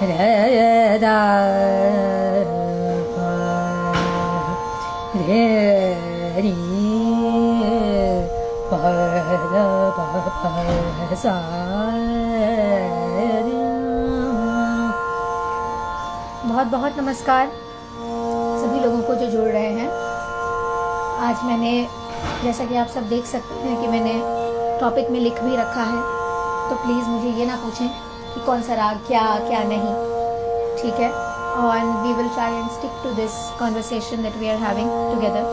रे दा रे री प सा। बहुत बहुत नमस्कार सभी लोगों को जो जुड़ रहे हैं। आज मैंने, जैसा कि आप सब देख सकते हैं कि मैंने टॉपिक में लिख भी रखा है, तो प्लीज़ मुझे ये ना पूछें कि कौन सा राग क्या क्या नहीं, ठीक है। And we will try and stick to this conversation that we are having together.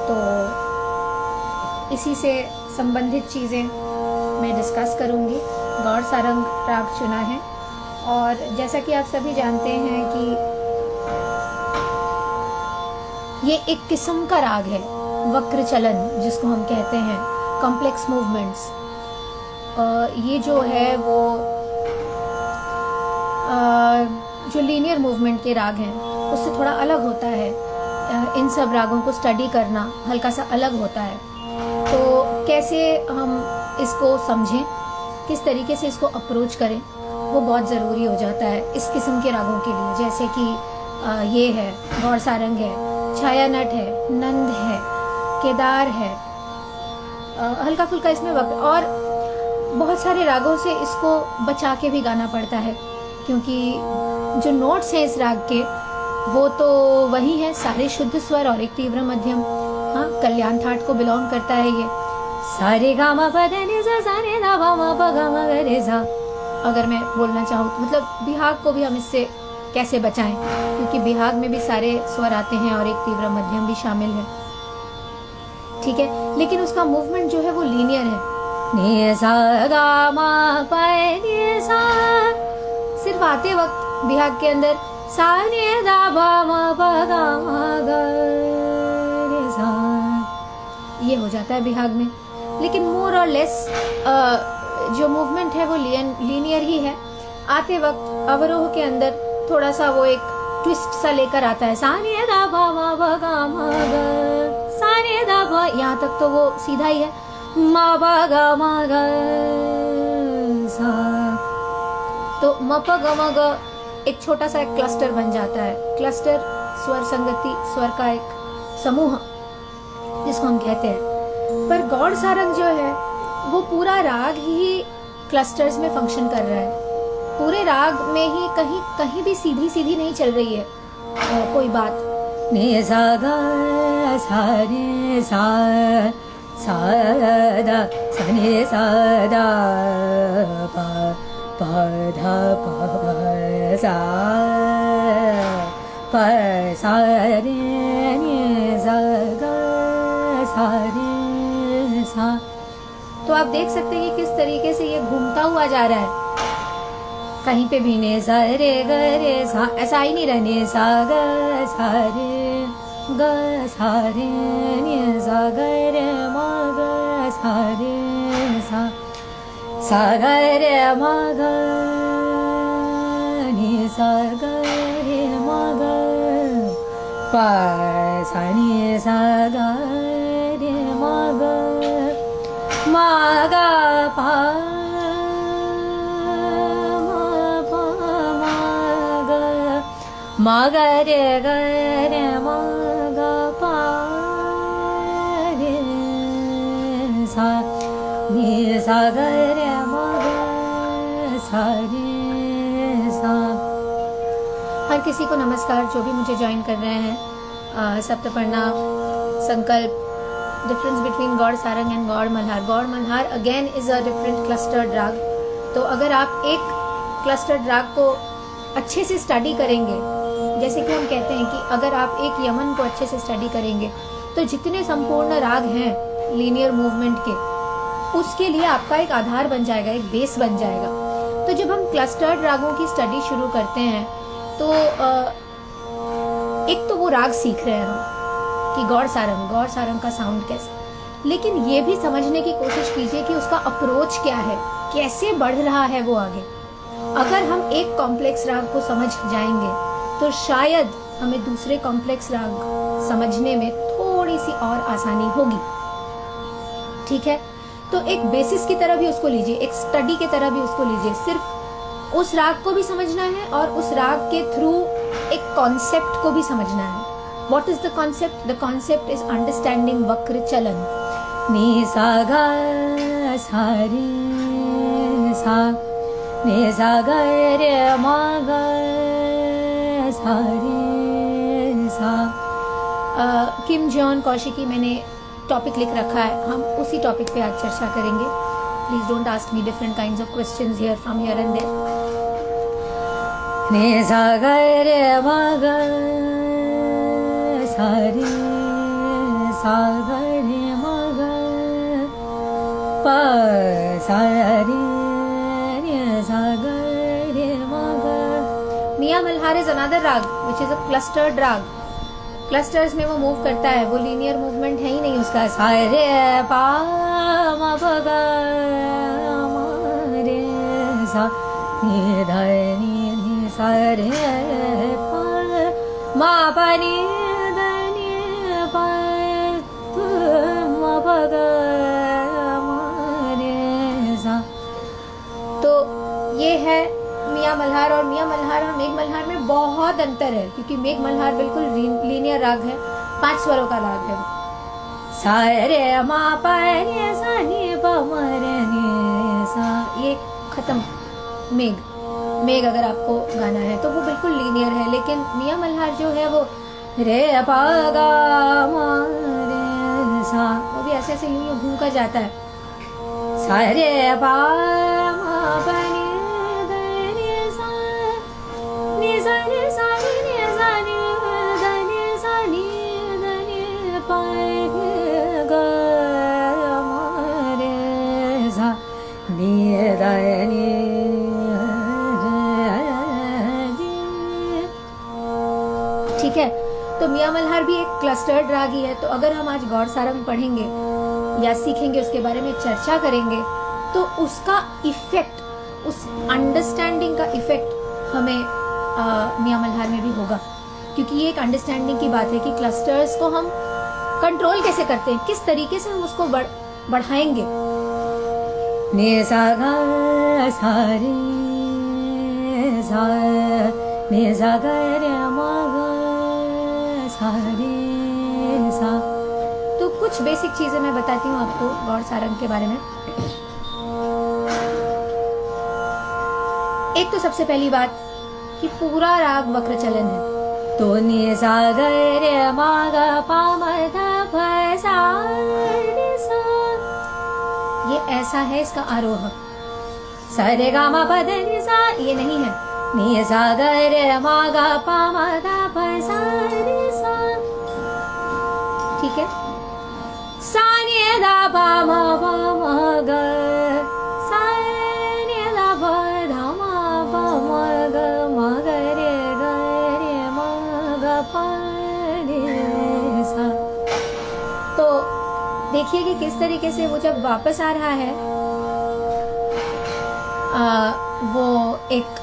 तो इसी से संबंधित चीज़ें मैं डिस्कस करूँगी। गौड़ सारंग राग चुना है, और जैसा कि आप सभी जानते हैं कि ये एक किस्म का राग है, वक्र चलन जिसको हम कहते हैं, कॉम्प्लेक्स मूवमेंट्स। ये जो है वो जो लीनियर मूवमेंट के राग हैं उससे थोड़ा अलग होता है। इन सब रागों को स्टडी करना हल्का सा अलग होता है। तो कैसे हम इसको समझें, किस तरीके से इसको अप्रोच करें, वो बहुत ज़रूरी हो जाता है इस किस्म के रागों के लिए। जैसे कि ये है गौड़ सारंग है, छायानट है, नंद है, केदार है, हल्का फुल्का इसमें वक्त, और बहुत सारे रागों से इसको बचा के भी गाना पड़ता है, क्योंकि जो नोट्स हैं इस राग के वो तो वही है, सारे शुद्ध स्वर और एक तीव्र मध्यम। हाँ, कल्याण थाट को बिलोंग करता है ये। सारे गा मा पा धा नि सा सा रे धा पा मा पा गा मा गा रे सा। अगर मैं बोलना चाहूँ, मतलब बिहाग को भी हम इससे कैसे बचाएं, क्योंकि बिहाग में भी सारे स्वर आते हैं और एक तीव्र मध्यम भी शामिल है, ठीक है। लेकिन उसका मूवमेंट जो है वो लीनियर है। नि सा गा मा पा नि सा, सिर्फ आते वक्त बिहाग के अंदर सा नि धा पा मा पा गा मा गा रे सा, ये हो जाता है बिहाग में। लेकिन मोर और लेस जो मूवमेंट है वो लीनियर ही है। आते वक्त अवरोह के अंदर थोड़ा सा वो एक ट्विस्ट सा लेकर आता है, सा नि धा पा मा पा गा मा गा, सा नि धा पा, यहाँ तक तो वो सीधा ही है, मा पा गा मा गा सा। तो म प ग म ग एक छोटा सा एक क्लस्टर बन जाता है। क्लस्टर स्वर संगति, स्वर का एक समूह जिसको हम कहते हैं। पर गौड़ सारंग जो है वो पूरा राग ही क्लस्टर्स में फंक्शन कर रहा है। पूरे राग में ही कहीं कहीं भी सीधी सीधी नहीं चल रही है कोई बात। ने सा गा सा रे सा सा दा सा ने सा दा पा पा धा पा पा सा पा सा रे ने सा गा सा रे सा। तो आप देख सकते हैं कि किस तरीके से ये घूमता हुआ जा रहा है। कहीं पे भी ने सा रे ग रे सा ऐसा ही नहीं रहने, सा ग सा रे ग सा रे ने सा ग रे मा ग सा रे सा ग रे मा ग ने सा ग रे मा ग पा सा ने सा ग रे मा ग मा गा पा मा गा रे मा गा पा रे सा नि सा गा रे मा गा सा रे सा। हर किसी को नमस्कार जो भी मुझे ज्वाइन कर रहे हैं। Saptaparna, Sankalp, difference between Gaud Sarang and Gaud Malhar. Gaud Malhar again is a different clustered raga. तो अगर आप एक क्लस्टर्ड राग को अच्छे से स्टडी करेंगे, जैसे कि हम कहते हैं कि अगर आप एक यमन को अच्छे से स्टडी करेंगे तो जितने संपूर्ण राग हैं लीनियर मूवमेंट के, उसके लिए आपका एक आधार बन जाएगा, एक बेस बन जाएगा। तो जब हम क्लस्टर्ड रागों की स्टडी शुरू करते हैं तो एक तो वो राग सीख रहे हैं हम कि गौड़ सारंग का साउंड कैसे, लेकिन ये भी समझने की कोशिश कीजिए कि उसका अप्रोच क्या है, कैसे बढ़ रहा है वो आगे। अगर हम एक कॉम्प्लेक्स राग को समझ जाएंगे तो शायद हमें दूसरे कॉम्प्लेक्स राग समझने में थोड़ी सी और आसानी होगी, ठीक है। तो एक बेसिस की तरह भी उसको लीजिए, एक स्टडी की तरह भी उसको लीजिए। सिर्फ उस राग को भी समझना है और उस राग के थ्रू एक कॉन्सेप्ट को भी समझना है. What is the concept? The concept is understanding वक्र चलन. नि सा गा सा रे सा, नि सा गा रे मा गा सा रे सा. किम जॉन कौशिकी मैंने टॉपिक लिख रखा है, हम उसी टॉपिक पे आज चर्चा करेंगे. Please don't ask me different kinds of questions here from here and there. नि सा गा रे मा गा सा रे सा गा रे मा गा पा सा रे रे सा गा रे मा गा. मियां मल्हार इज अनदर राग व्हिच इज अ क्लस्टर्ड राग. क्लस्टर्स में वो मूव करता है, वो लीनियर मूवमेंट है ही नहीं उसका. सा रे पा मा पा गा मा रे सा नि धा नि सा रे पा मा पा नि धा नि पा मा पा गा मा रे सा. तो ये है मियां मल्हार. और मियां मल्हार और मेघ मल्हार में बहुत अंतर है, क्योंकि मेघ मल्हार बिल्कुल लीनियर राग है, 5 स्वरों का राग है. सा रे मा पा रे सा नि पा मा रे नि सा, ये खत्म. मेघ अगर आपको गाना है तो वो बिल्कुल लीनियर है. लेकिन मियां मल्हार जो है वो रे पा गा मा रे सा, वो भी ऐसे ऐसे यूं घूम कर जाता है. सा रे पा मा पा नि ठीक है. तो मियां मल्हार भी एक क्लस्टर्ड राग ही है. तो अगर हम आज गौड़ सारंग पढ़ेंगे या सीखेंगे, उसके बारे में चर्चा करेंगे, तो उसका इफेक्ट, उस अंडरस्टैंडिंग का इफेक्ट हमें मियां मल्हार में भी होगा. क्योंकि ये एक अंडरस्टैंडिंग की बात है कि क्लस्टर्स को हम कंट्रोल कैसे करते हैं, किस तरीके से हम उसको बढ़ाएंगे. ने सा गा सा रे सा, ने सा गा रे मा गा सा रे सा. तो कुछ बेसिक चीजें मैं बताती हूँ आपको गौड़ सारंग के बारे में. एक तो सबसे पहली बात कि पूरा राग वक्र चलन है. तो नि सा गा रे मा गा पा मा धा पा सा रे सा, ये ऐसा है इसका आरोह. सा रे गा मा पा धा नि सा, ये नहीं है. नि सा गा रे मा गा पा मा धा पा सा रे सा. ठीक है. सा नि धा पा मा गा, सा नि धा पा धा मा पा मा गा मा गा रे मा गा पा रे सा. तो देखिए कि किस तरीके से वो जब वापस आ रहा है, वो एक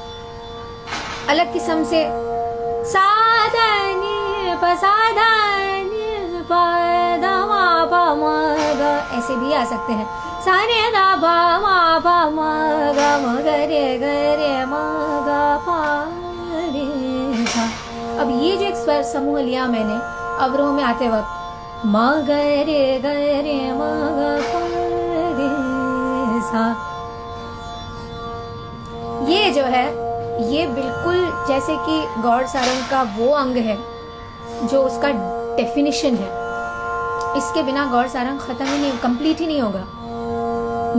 अलग किस्म से साधनी पसाधनी पदमा पमगा ऐसे भी आ सकते हैं. सारे दा पा मा पा मा गा मा गा रे मा गा पा रे सा. अब ये जो एक स्वर समूह लिया मैंने अवरोह में आते वक्त, मा गा रे मा गा पा रे सा, ये जो है ये बिल्कुल जैसे कि गौड़ सारंग का वो अंग है जो उसका डेफिनिशन है. इसके बिना गौड़ सारंग खत्म ही नहीं, कंप्लीट ही नहीं होगा.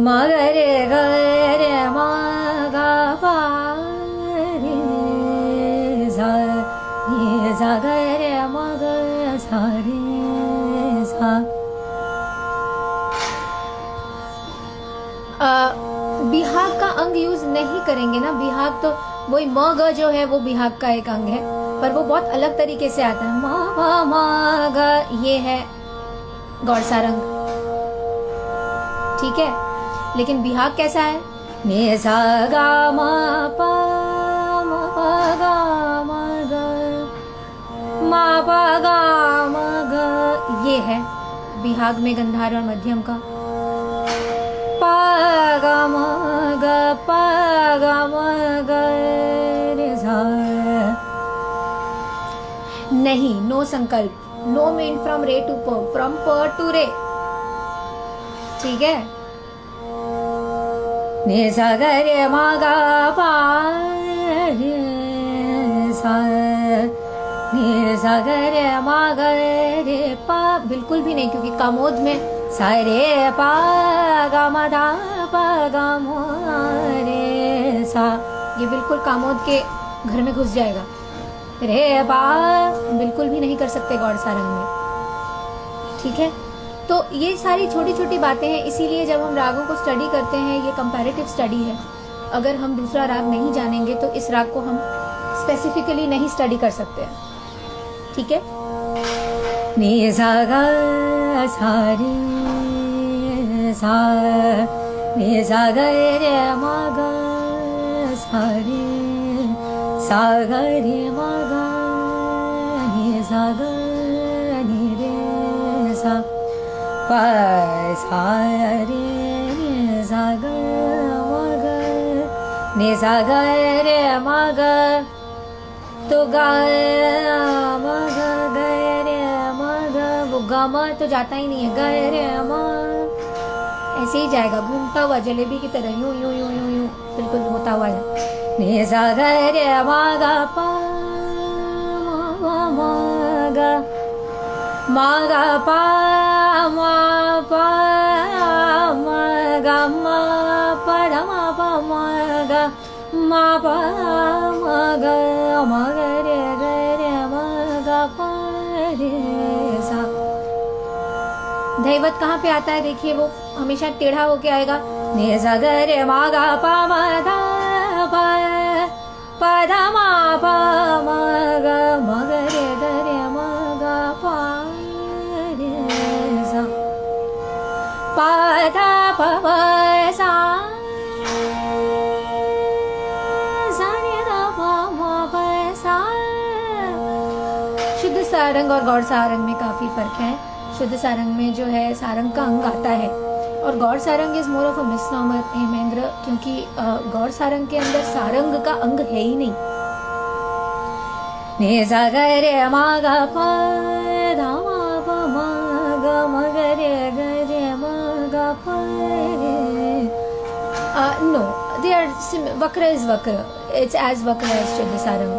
मा गा रे मा गा पा रे सा, ये सा गा रे मा गा सा रे सा. बिहाग का अंग यूज नहीं करेंगे ना. बिहाग तो वही म ग जो है वो बिहाग का एक अंग है, पर वो बहुत अलग तरीके से आता है. मा पा मा ग ये है गौड़ सारंग. ठीक है. लेकिन बिहाग कैसा है? ने सा गा मा पा गा मा गा मा पा गा मा गा, ये है बिहाग में गंधार और मध्यम का. पा गा मा गा पा ग म ग रे सा। नहीं, नो संकल्प, नो मीन फ्रॉम रे टू प, फ्रॉम प टू रे, ठीक है। नि सा ग रे म ग पा रे सा, नि सा ग रे म ग रे पा, बिल्कुल भी नहीं, क्योंकि कामोद में सा रे पा ग म धा पा ग म रे सा, ये बिल्कुल कामोद के घर में घुस जाएगा। रे पा बिल्कुल भी नहीं कर सकते गौड़ सारंग में, ठीक है। तो ये सारी छोटी छोटी बातें हैं, इसीलिए जब हम रागों को स्टडी करते हैं, ये कंपैरेटिव स्टडी है। अगर हम दूसरा राग नहीं जानेंगे तो इस राग को हम स्पेसिफिकली नहीं स्टडी कर सकते हैं, ठीक है। नि सा ग सा रे सा, नि सा ग रे म ग सा रे सा ग रे म ग, नि सा ग नि रे सा, प सा रे सा ग म ग, नि सा ग रे म ग, तो ग म ग ग रे म ग, वो ग म तो जाता ही नहीं है, ग रे म ऐसे ही जाएगा घूमता हुआ जलेबी की तरह, यूं यूं यूं यूं यूं बिल्कुल होता हुआ। नि सा ग रे म ग प म ग, म ग प म प म ग, म प ध म प म ग, म प म ग म ग रे म ग प रे सा। दैवत कहाँ पे आता है देखिए, वो हमेशा टेढ़ा होके आएगा। नि सा ग रे म ग प म ध प प ध म प म ग, म ग रे म ग प रे सा, प ध प प सा, सा रे ध प म प सा। शुद्ध सारंग और गौड़ सारंग में काफी फर्क है। शुद्ध सारंग में जो है सारंग का अंग आता है, और Gaud Sarang is more of a misnomer Hemendra, क्योंकि गौड़ सारंग के अंदर सारंग का अंग है ही नहीं। नि सा ग रे म ग प ध म प म ग, म ग रे म ग प रे। नो, दे आर वक्र इज वक्र, इट्स एज वक्र एज शुद्ध सारंग।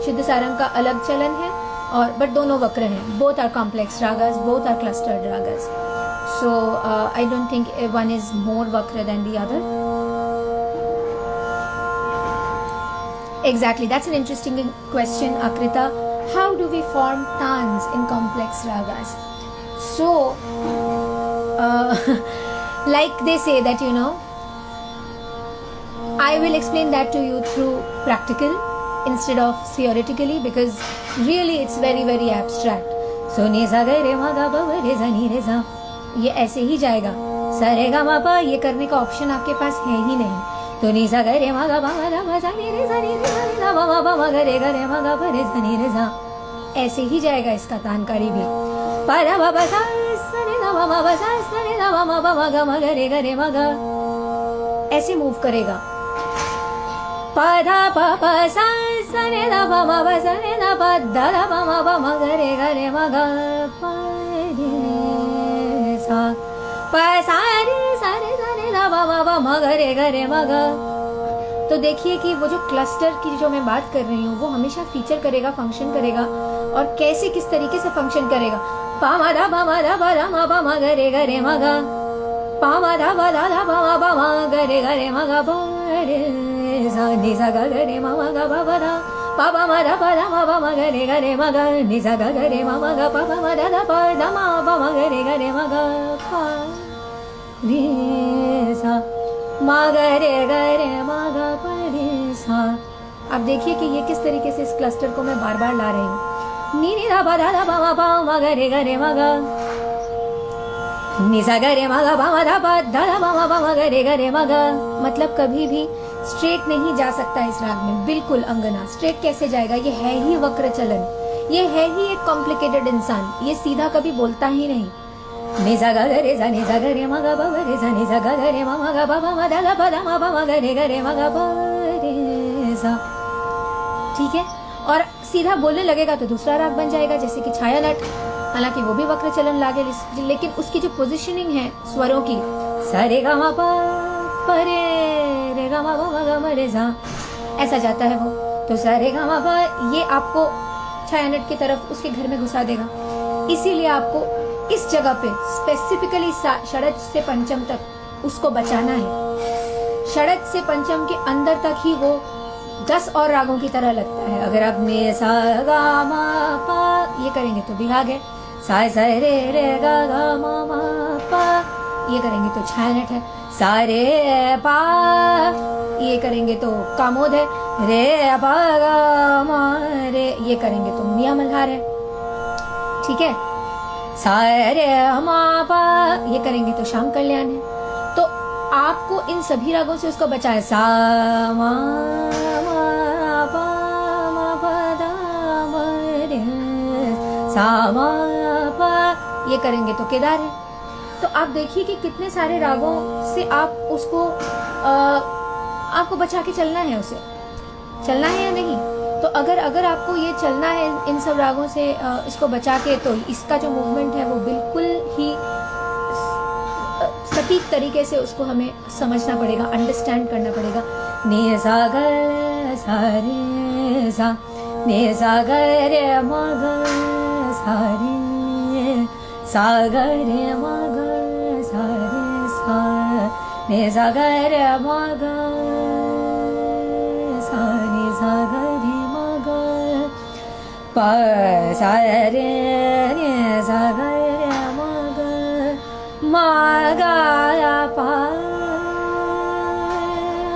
शुद्ध सारंग का अलग चलन है, और बट दोनों वक्र हैं, both are complex ragas, both are clustered ragas. So I don't think one is more vakra than the other. Exactly, that's an interesting question, Akrita. How do we form tans in complex ragas? So, like they say that, you know, I will explain that to you through practical instead of theoretically, because really it's very very abstract. So ni sa ga re ma ga ba re sa ni re sa, ये ऐसे ही जाएगा। सा रे गा मा पा, ये करने का ऑप्शन आपके पास है ही नहीं। तो नि सा ग रे मा गा बा धा मा सा नि रे सा नि रे सा नि धा मा मा मा ग रे मा गा रे सा नि रे सा, ऐसे ही जाएगा इसका तानकारी भी। पा धा मा बा सा नि धा मा बा सा नि धा मा मा ग मा ग रे मा गा, ऐसे मूव करेगा। पा धा पा पा सा नि धा मा बा सा नि धा पा धा धा मा मा ग रे मा गा पा रे सा, पा सा रे धा मा ग रे मा गा। तो देखिए कि वो जो क्लस्टर की जो मैं बात कर रही हूँ, वो हमेशा फीचर करेगा, फंक्शन करेगा, और कैसे किस तरीके से फंक्शन करेगा। पा मा धा मा ग रे मा गा, पा मा धा मा ग रे मा गा पा रे सा, नि सा ग रे मा गा पा धा पा पा मा धा मा ग रे मा गा, नि सा ग रे मा गा पा मा धा मा ग रे मा गा पा रे सा, मा ग रे मा गा पा रे सा। अब देखिए कि ये किस तरीके से इस क्लस्टर को मैं बार बार ला रही हूँ। नी नी धा मा ग रे मा गा, नि सा ग रे मा गा धा धा मा ग रे मा गा। मतलब कभी भी स्ट्रेट नहीं जा सकता इस राग में, बिल्कुल अंगना। स्ट्रेट कैसे जाएगा? ये है ही वक्र चलन, ये है ही एक कॉम्प्लिकेटेड इंसान, ये सीधा कभी बोलता ही नहीं। नि सा ग रे सा, नि सा ग रे मा गा रे सा, नि सा ग रे मा गा मा धा धा मा गा रे मा गा पा सा, ठीक है। और सीधा बोलने लगेगा तो दूसरा राग बन जाएगा, जैसे कि छाया नट, हालांकि वो भी वक्र चलन लागे, लेकिन उसकी जो पोजीशनिंग है स्वरों की, सा रे गा मा पा रे गा मा गा मा रे सा, ऐसा जाता है वो। तो सा रे गा मा पा ये आपको छाया नट की तरफ उसके घर में घुसा देगा। इसीलिए आपको इस जगह पे स्पेसिफिकली षड्ज से पंचम तक उसको बचाना है। षड्ज से पंचम के अंदर तक ही वो 10 और रागों की तरह लगता है। अगर आप ने सा गा मा पा ये करेंगे तो विराग है, सा सा रे गा गा मा पा ये करेंगे तो छाया नट है, सा रे पा ये करेंगे तो कामोद है, रे पा गा मा रे ये करेंगे तो मियां मल्हार है, ठीक है। सा रे मा पा ये करेंगे तो श्याम कल्याण है। तो आपको इन सभी रागों से उसको बचाए, सा मा पा मा पा दा मा रे, सा मा पा ये करेंगे तो केदार है। तो आप देखिए कि कितने सारे रागों से आप उसको आपको बचा के चलना है, उसे चलना है या नहीं। तो अगर आपको ये चलना है इन सब रागों से इसको बचा के, तो इसका जो मूवमेंट है वो बिल्कुल ही सटीक तरीके से उसको हमें समझना पड़ेगा, अंडरस्टैंड करना पड़ेगा। ने सा ग सा रे सा, ने सा ग रे म ग सा रे, सा ग रे म ग सा रे सा, ने सा ग रे म ग सा रे सा ग रे म ग प सा रे ने सा ग रे म ग म ग पा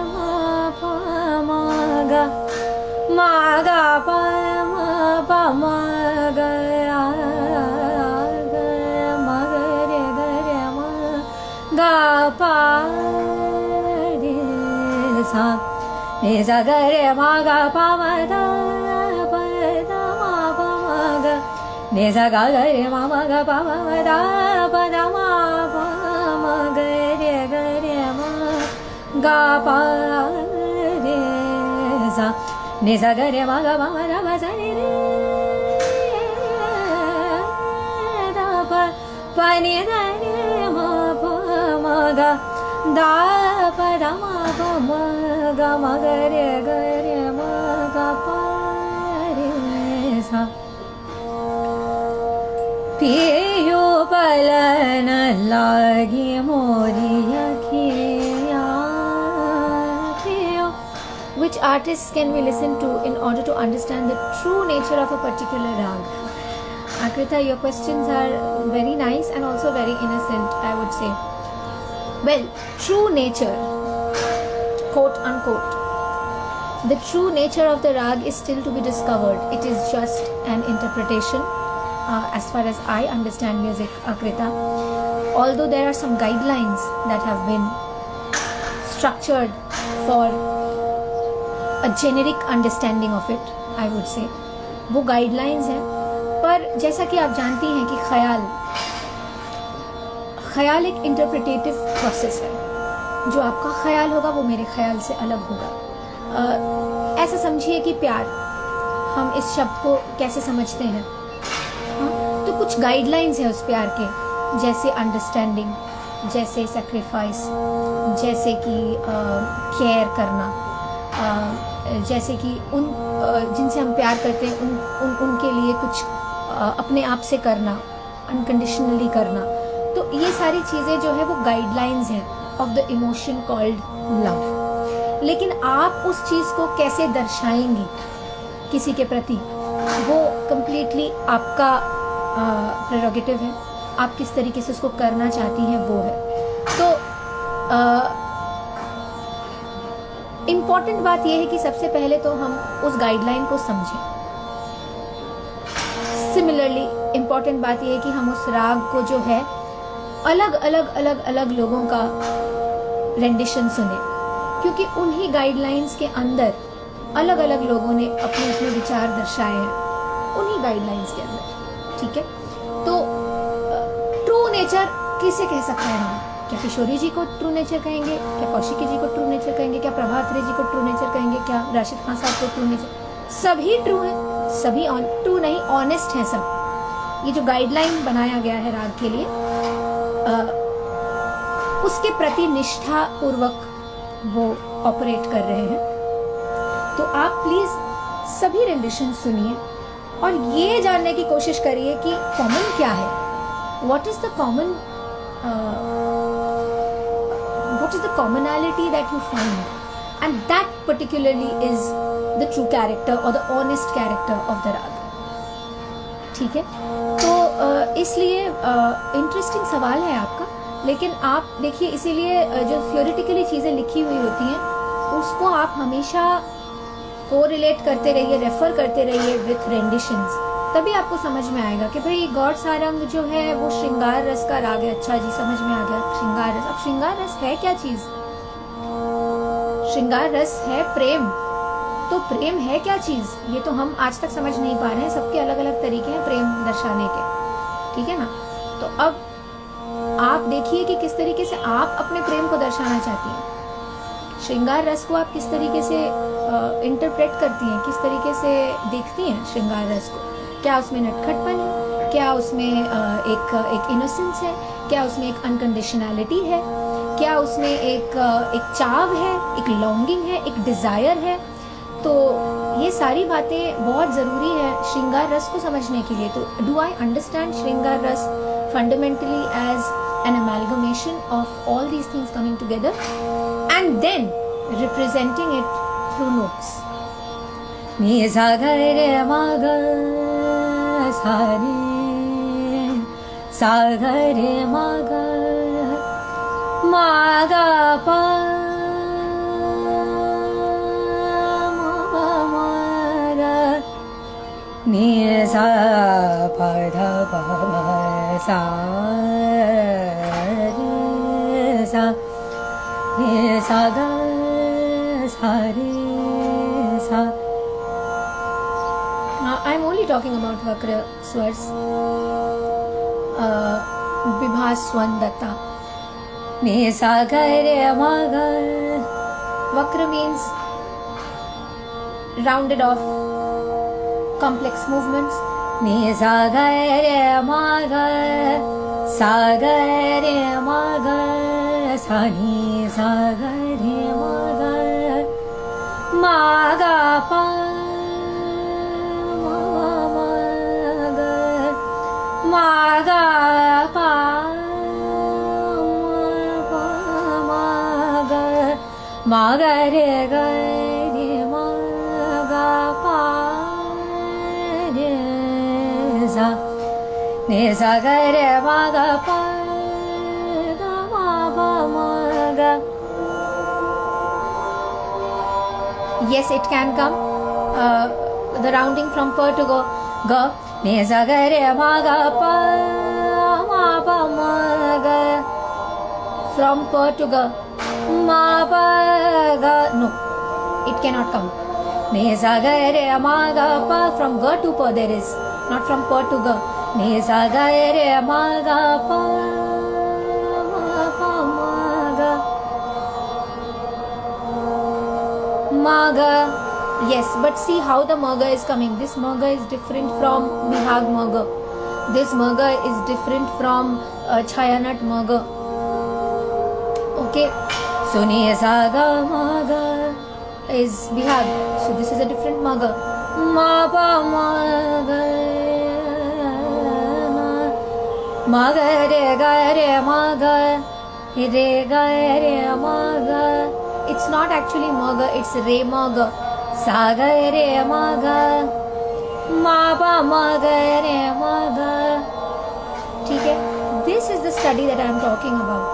म प म ग म ग प म प म ग ग म ग रे म ग प रे सा, ने सा ग रे म ग प म द प द म प म ग, ने सा ग रे म ग प म द प द म प म ग रे म ग प रे सा, ने सा ग रे म ग प म द प सा रे द प प ने द रे म प म ग द प द म प म ग म ग रे म ग प रे सा। पियो पलन लागे मोरी अखियाँ पियो। Which artists can we listen to in order to understand the true nature of a particular rag? Akrita, your questions are very nice and also very innocent, I would say. Well, true nature, quote unquote, the true nature of the rag is still to be discovered. It is just an interpretation. As far as I understand music, Akrita, although there are some guidelines that have been structured for a generic understanding of it, I would say, वो guidelines हैं। पर जैसा कि आप जानती हैं कि ख्याल एक इंटरप्रिटेटिव प्रोसेस है। जो आपका ख्याल होगा वो मेरे ख्याल से अलग होगा। ऐसा समझिए कि प्यार, हम इस शब्द को कैसे समझते हैं, तो कुछ गाइडलाइंस है उस प्यार के, जैसे अंडरस्टैंडिंग, जैसे सेक्रीफाइस, जैसे कि केयर करना, जैसे कि उन जिनसे हम प्यार करते हैं उनके लिए कुछ अपने आप से करना, अनकंडीशनली करना। तो ये सारी चीज़ें जो है वो गाइडलाइंस हैं of the emotion called love. लेकिन आप उस चीज़ को कैसे दर्शाएंगी किसी के प्रति, वो कम्प्लीटली आपका प्रेरोगेटिव है। आप किस तरीके से उसको करना चाहती हैं वो है। तो इम्पॉर्टेंट बात यह है कि सबसे पहले तो हम उस गाइडलाइन को समझें। सिमिलरली इम्पॉर्टेंट बात यह है कि हम उस राग को जो है अलग लोगों का रेंडिशन सुने, क्योंकि उन्हीं गाइडलाइंस के अंदर अलग अलग लोगों ने अपने अपने विचार दर्शाए हैं उन्हीं गाइडलाइंस के अंदर, ठीक है। तो ट्रू नेचर किसे कह सकते हैं हम? क्या किशोरी जी को ट्रू नेचर कहेंगे, क्या कौशिकी जी को ट्रू नेचर कहेंगे, क्या प्रभात्री जी को ट्रू नेचर कहेंगे, क्या राशिद खान साहब को ट्रू नेचर, सभी ट्रू हैं, सभी ट्रू नहीं ऑनेस्ट हैं सब। ये जो गाइडलाइन बनाया गया है राग के लिए उसके प्रति निष्ठा पूर्वक वो ऑपरेट कर रहे हैं। तो आप प्लीज सभी रेंडिशन सुनिए और ये जानने की कोशिश करिए कि कॉमन क्या है, what is the common what is the commonality that you find, and that particularly is the true character or the honest character of the rag. ठीक है, तो इसलिए इंटरेस्टिंग सवाल है आपका, लेकिन आप देखिए इसीलिए जो थियोरिटिकली चीज़ें लिखी हुई होती हैं उसको आप हमेशा कोरिलेट करते रहिए, रेफर करते रहिए विथ रेंडिशंस, तभी आपको समझ में आएगा कि भाई गौड़ सारंग जो है वो श्रृंगार रस का राग है। अच्छा जी, समझ में आ गया श्रृंगार रस। अब श्रृंगार रस है क्या चीज? श्रृंगार रस है प्रेम। तो प्रेम है क्या चीज, ये तो हम आज तक समझ नहीं पा रहे हैं। सबके अलग अलग तरीके हैं प्रेम दर्शाने के, ठीक है ना। तो अब आप देखिए कि किस तरीके से आप अपने प्रेम को दर्शाना चाहती हैं। श्रृंगार रस को आप किस तरीके से इंटरप्रेट करती हैं, किस तरीके से देखती हैं श्रृंगार रस को। क्या उसमें नटखटपन है, क्या उसमें एक इनोसेंस है, क्या उसमें एक अनकंडीशनैलिटी है, क्या उसमें एक चाव है, एक लॉन्गिंग है, एक डिजायर है। तो ये सारी बातें बहुत ज़रूरी है श्रृंगार रस को समझने के लिए। तो do I understand shringar rasa fundamentally as an amalgamation of all these things coming together and then representing it through notes. नि सा ग रे मा ग सा रे सा ग रे मा ग पा नि सा प ध प म सा रे सा नि सा ग सा रे सा। I'm only talking about Vakra swars, Vibhas Swandatta. Ni sa ga re ma ga. Vakra means rounded off, complex movements. Ni sa ga re ma ga, sa ga re ma ga, sa ni sa ga re ma ga, ma ga pa. Ma ga pa ma ga re ma ga pa re sa ni sa ga re ma ga pa ga ma pa ma ga. Yes, it can come. The rounding from pa to ga. Ni sa ga re ma ga pa ma ga. From pa to ga. Ma pa ga. No, it cannot come. Ni sa ga re ma ga pa. From ga to pa there is, not from pa to ga. Ni sa ga re ma ga pa ma ga. Ma ga. Yes, but see how the marga is coming. This marga is different from Bihag marga. This marga is different from Chayanat marga. Okay, so ni sa ga marga is Bihag. So this is a different marga. Ma pa ma ga ma ga re ma ga re ma ga. It's not actually marga, it's re marga. Sa ga re ma ga ma pa ma ga re ma ga. ठीक है, this is the study that I am talking about,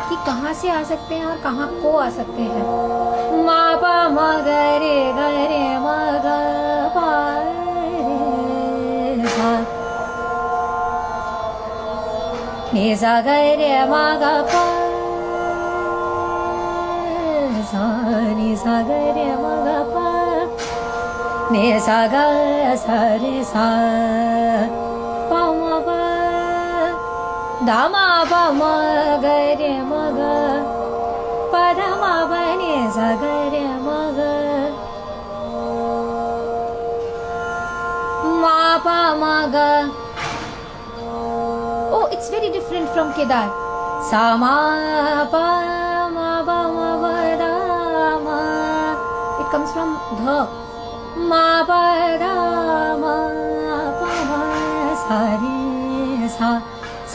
कि कहाँ से आ सकते हैं और कहाँ को आ सकते हैं। ma pa ma ga re ma ga pa re sa ni sa ga re ma ga pa sa ni sa ga re ma ga pa ni sa ga sa re sa pa ma pa da ma pa ma ga re ma ga pa da ma pa ni sa ga re ma ga ma pa ma ga. Oh, it's very different from Kedar. Sa ma pa ma pa ma pa da ma. It comes from dha. Ma pa da ma pa ma sa re sa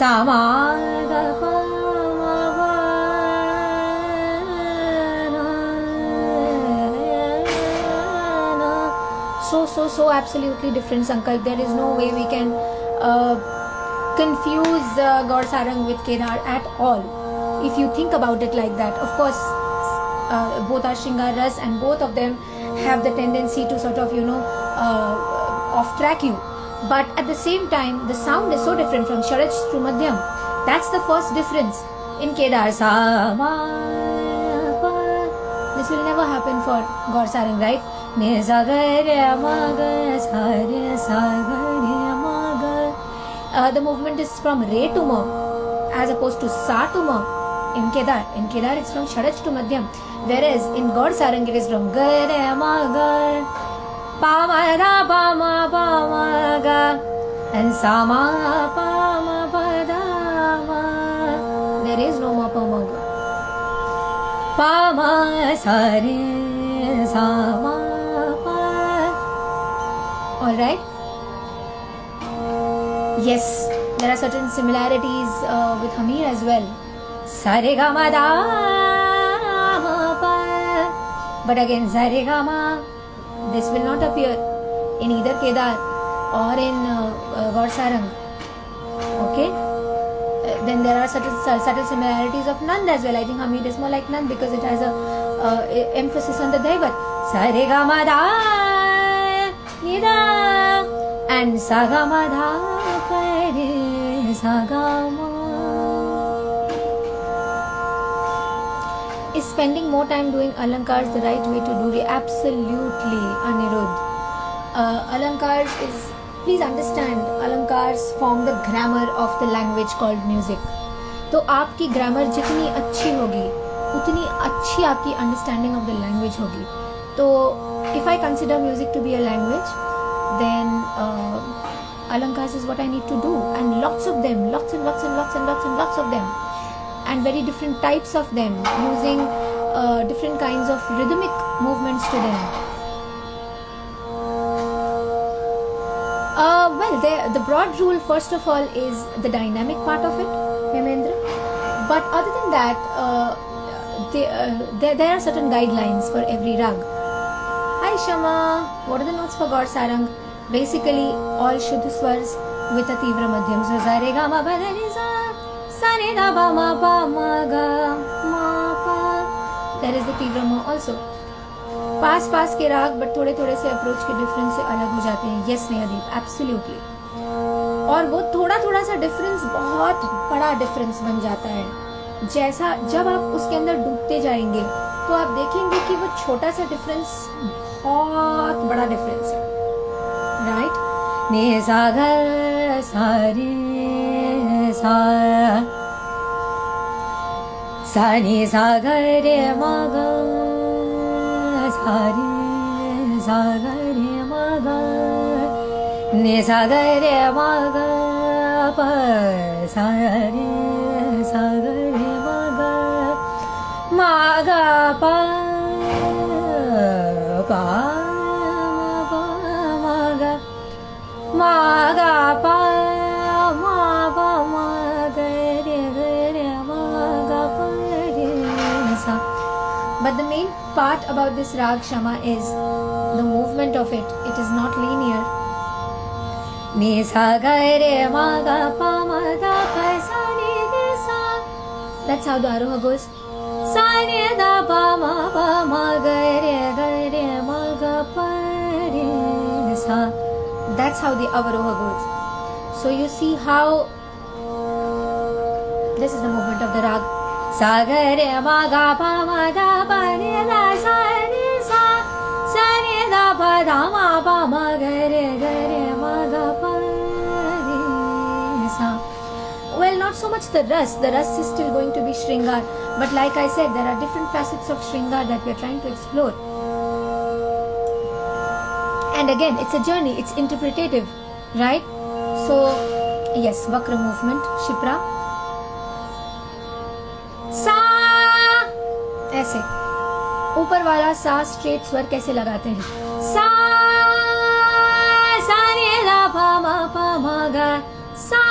sa ma ga pa ma pa na. So absolutely different, Sankalp. There is no way we can confuse Gaur Sarang with Kedar at all. If you think about it like that, of course, both are Shringar Ras and both of them have the tendency to sort of, off track you. But at the same time, the sound is so different from Sharaj to Madhyam. That's the first difference in Kedar. Sa ma pa. This will never happen for Gaur Sarang, right? Ne sa ga re ma ga sa re sa ga re ma ga. The movement is from re to ma as opposed to sa to ma in Kedar. In Kedar it's from Sharaj to Madhyam, whereas in Gaur Sarang it is from ga re ma ga pa ma da pa ma ga and sa ma pa ma pa da ma. There is no ma pa ma ga. Pa ma sa re sa ma pa. All right. Yes, there are certain similarities with Hamir as well. Sa re ga ma da ma pa. But again, sa re ga ma, this will not appear in either Kedar or in Gaur Sarang. Okay? Then there are subtle similarities of Nand as well. I think Hamir is more like Nand because it has a emphasis on the Daivat. Sa re ga ma da ni da and sa ga ma da pa re sa ga ma. Is spending more time doing alankars the right way to do it? Absolutely, Anirudh. Alankars is, please understand, alankars form the grammar of the language called music. तो आपकी grammar जितनी अच्छी होगी उतनी अच्छी आपकी understanding of the language होगी. तो if I consider music to be a language, then alankars is what I need to do, and lots of them, lots of them, and very different types of them, using different kinds of rhythmic movements to them. Well, the broad rule first of all is the dynamic part of it, Hemendra. But other than that, there are certain guidelines for every rag. Hi Shama, what are the notes for Gaur Sarang? Basically, all Shuddha swars with a Tivra Madhyam. So, sa re ga ma pa da ni sa. Sa re ga pa ma ga ma pa. There is the Tivra ma also. पास के राग but थोड़े से approach के difference से अलग हो जाते हैं. Yes Nehadeep, absolutely. और वो थोड़ा सा डिफरेंस बहुत बड़ा डिफरेंस बन जाता है. जैसा जब आप उसके अंदर डूबते जाएंगे तो आप देखेंगे कि वो छोटा सा डिफरेंस बहुत बड़ा डिफरेंस है. राइट. ने सा ग सा रे सा सा नि सा ग रे म ग सा रे सा ग रे म ग नि सा ग रे म ग प सा रे सा ग रे म ग म ग प प म म ग म ग प म प म ग रे म ग प रे सा. But the main part about this rag Shama is the movement of it. It is not linear. Ni sa ga re ma ga pa ma ga pa sa ni re sa. That's how the aroha goes. Sa re da pa ma ga re ma ga pa re sa. That's how the avaroha goes. So you see how this is the movement of the rag. Sa ga re ma ga pa ma da pa re da sa re sa. Sa re da pa da ma pa ma ga re ma ga pa re sa. Well, not so much much the ras is still going to be Shringar, but like I said, there are different facets of Shringar that we are trying to explore. And again, it's a journey, it's interpretative, right? So yes, Vakra movement, Shipra. सा, ऐसे ऊपर वाला सा straight स्वर कैसे लगाते हैं? सा, सा रे ला पा मा गा, सा।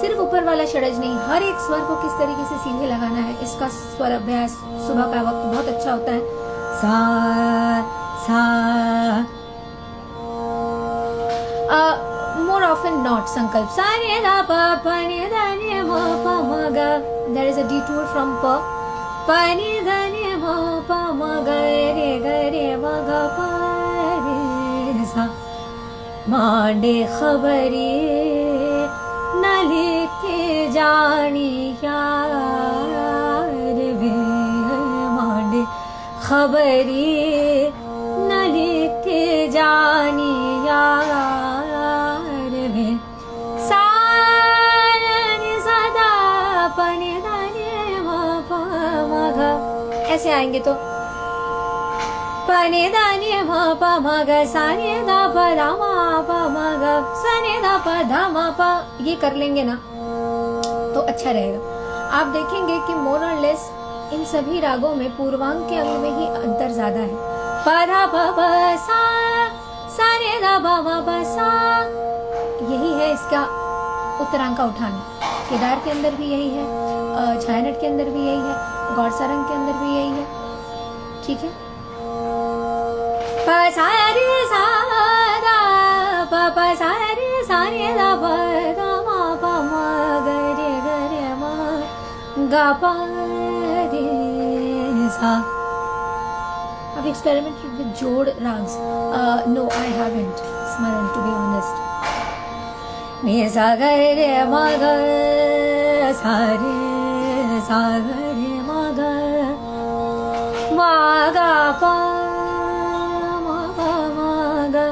सिर्फ ऊपर वाला षडज नहीं, हर एक स्वर को किस तरीके से सीधे लगाना है, इसका स्वर अभ्यास सुबह का वक्त बहुत अच्छा होता है। सा सा, more often not sankalp. Sa re da pa pa ni da ni ma pa ma ga. There is a detour from pa. Pa ni da ni ma pa ma ga re ma ga pa re sa. Mande खबरी न लेके जानी यार वे, मांडे खबरी न लेके जानी यार वे। सारे सदा पने दाने मा गा, ऐसे आएंगे तो पने दाने मा गा, साने दा पा धा मा गा, साने दा पा धा मा पा, ये कर लेंगे ना तो अच्छा रहेगा। आप देखेंगे कि मोर और लेस इन सभी रागों में पूर्वांग के अंग में ही अंतर ज्यादा है। पा धा पा पा सा, सा रे दा पा मा पा सा, यही है इसका उत्तरांग का उठान। केदार के अंदर भी यही है, छायानट के अंदर भी यही है, गौरसारंग के अंदर भी यही है। ठीक है, पा सा रे सा दा पा पा सा रे सा रे दा पा दा मा पा मा गा रे मा गा पा रे सा। I've experimented with jod rags. No, I haven't, Smaran, to be honest. Ni sa ga re ma ga, sa ga re ma ga pa ma ga.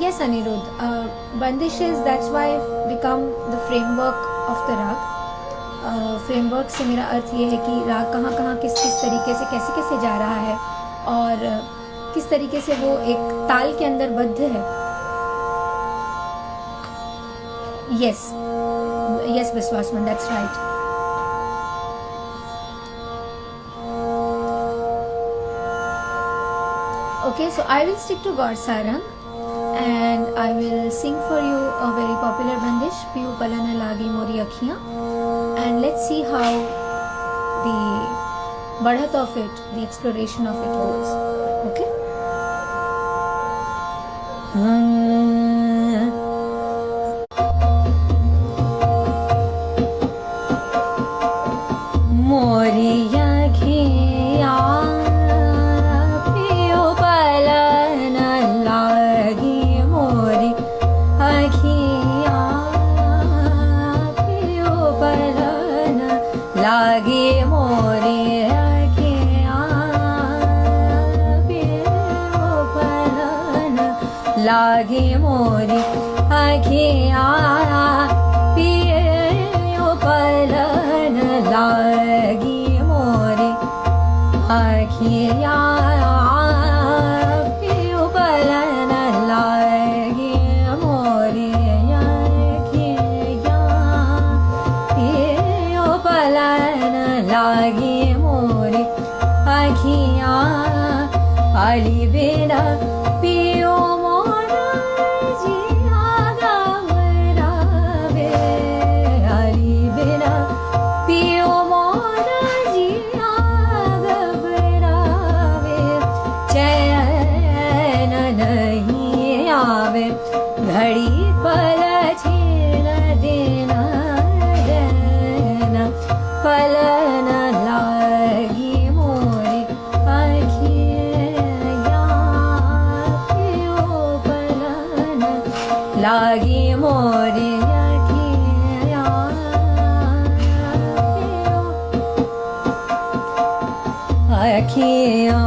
Yes, Anirudh. Bandishes, that's why become the framework of the rag. Framework से मेरा अर्थ ये है कि राग कहाँ कहाँ किस किस तरीके से कैसे कैसे जा रहा है और किस तरीके से वो एक ताल के अंदर बद्ध है। Yes yes Vishwasman, that's right. Okay, so I will stick to Gaur-sarang and I will sing for you a very popular bandish, Piyu Palana Lagi Mori Akhiyan, and let's see how the badhat of it, the exploration of it goes. Okay? Mori Akhiyan लागे मोरे लागे मोरे आखिया पियो पलन, लागे मोरे आखिया पियो पलन, लागे मोरे आखिया पियो पलन, लागे मोरे आखिया आली बिना पियो मोरा जिया गवरावे, आली बिना पियो मोरा जिया गवरावे, चैन नहीं आवे घड़ी पल छीन देना देना, पलन लागी मोरी आखिया पियो पलन, लागी मोरी आखिया पियो आखिया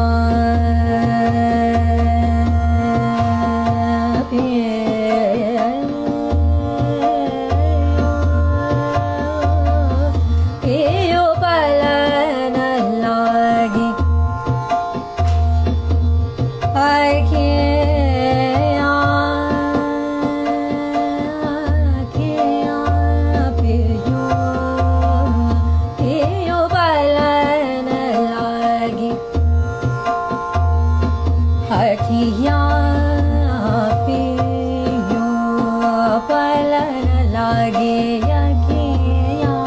पियो अखियाँ पियो पलन लागे अखियाँ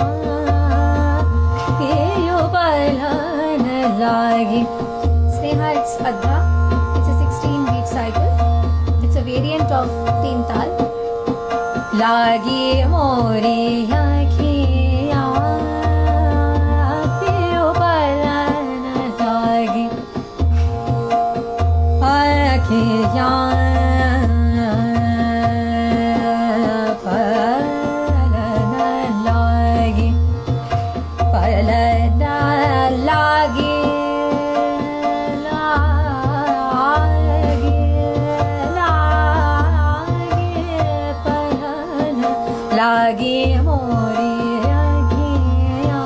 पियो पलन लागे. Sneha, it's Adha. It's a 16-beat cycle. It's a variant of Teen Tal. लागे मोरी अखियाँ पियो पलन लागे अखियाँ पलन लागे पलन लागे लागे मोरी अखियाँ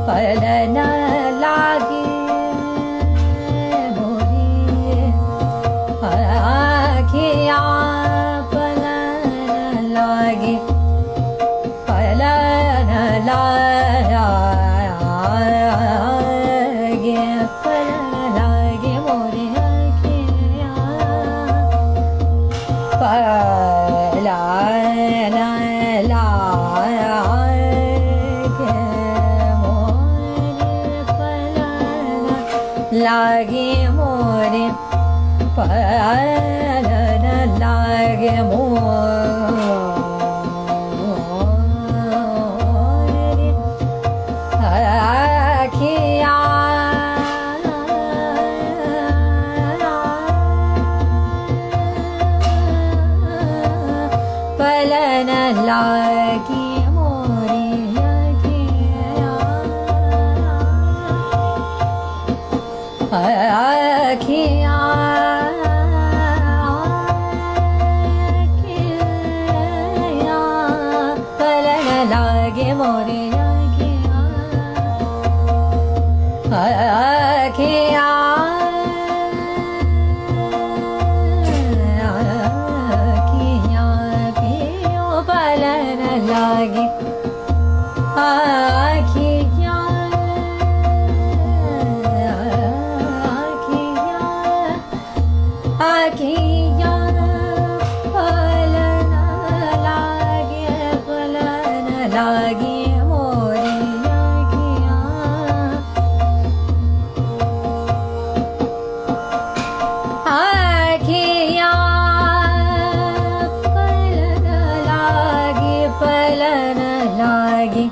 पलन लागे मोरी अखियाँ पलन लागे पलन लागे पलन लागे मोरी अखियाँ लागे मोरे पलन लागे मोरे अखियाँ पलन लागे मोरे अखियाँ पलन लागे मोरे अखियाँ पियो पलन लागे अखियाँ पलन लागे मोरी अखियाँ अखियाँ पलन लागे पलन लागे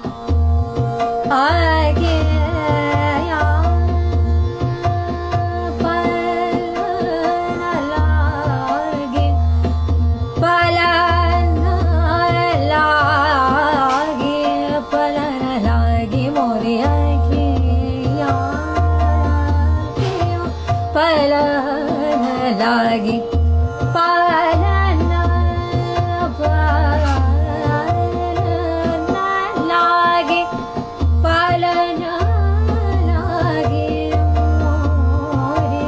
लागे पलन लागे पलन लागे मोरे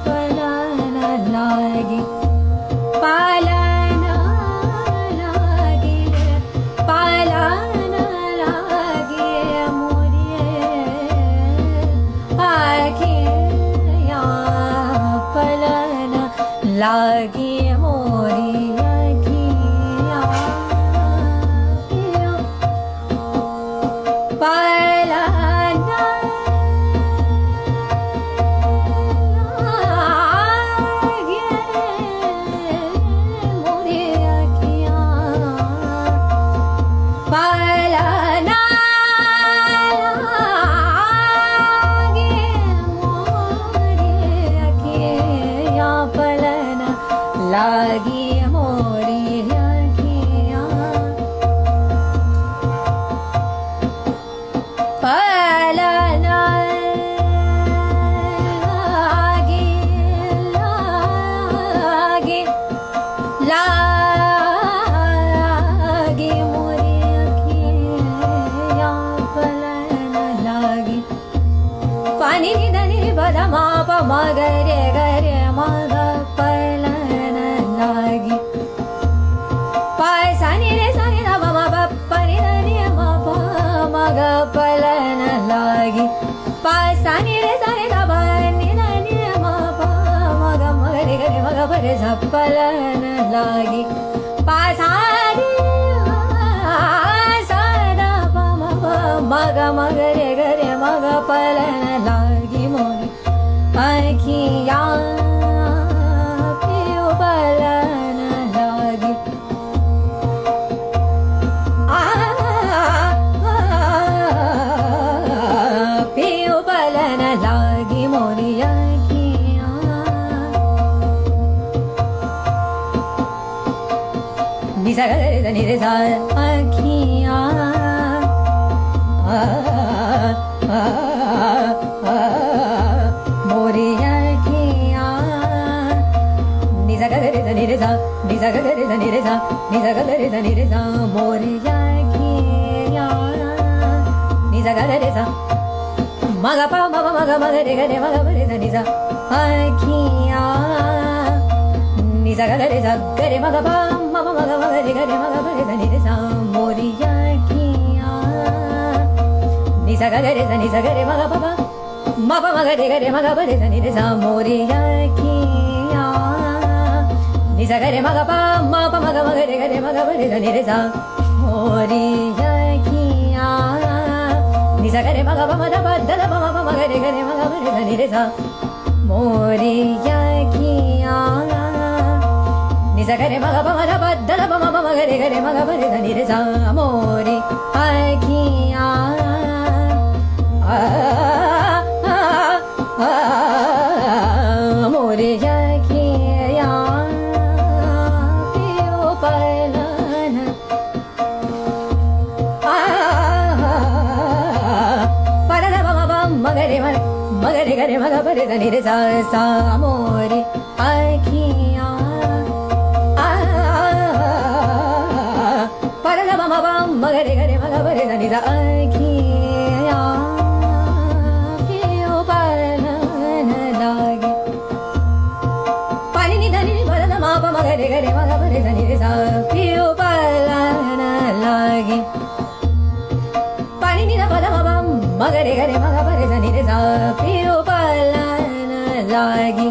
पलन लागे पलन लागे पलन लागे मोरे अखियाँ पलन लागे मोरी अखियाँ पलन लागे मोरी अखियाँ पलन लागे मोरी अखियाँ पलन लागे मोरी अखियाँ पलन लागे लागे लागे मोरी अखियाँ पलन लागे पानी निधनी बदमा मगरे गरे मग पलन लागे पैसा नि रे सा नि ध म प नि ध नि म प मग पलन लागे पैसा नि रे सा नि ध ब नि ध नि म परे सा पलन लागी पासारी सादा पम मग मग रे गरे मग पलन लागी मोरी अखिया पियो पलन लागी पियो पलन लागी मोरी अखिया निसा रे नि रे सा अखिया मोरी अखिया निसा रे नि रे सा निसा रे नि रे सा निसा रे नि रे सा मोरी अखिया निसा रे सा मग पा मग मग मग रे रे मग रे नि सा अखिया निसा रे सा रे मग पा मग मग मग रे मग रे नि रे सा मोरी अखिया निसा रे मग पा मग मग रे मग रे नि रे सा मोरी अखिया निसा रे मग पा मग मग मग रे मग रे नि रे सा मोरी अखिया निसा रे मग पा मग बदल मग मग रे मग रे नि रे सा मोरी अखिया निसा रे मग पा मग बदल मग मग रे मग रे नि रे सा मोरी अखिया मोरी अखिया पियो पलन पदल मग मग रे मग रे नि रे सा सा मोरी अखिया पदल मग मग रे मग रे नि सा अखिया पियो पलन लागी पानी नि धनी पदल मग मग रे मग रे नि रे सा पियो पलन लागी पानी नि पदल मग रे मग रे नि रे सा पियो पलन लागी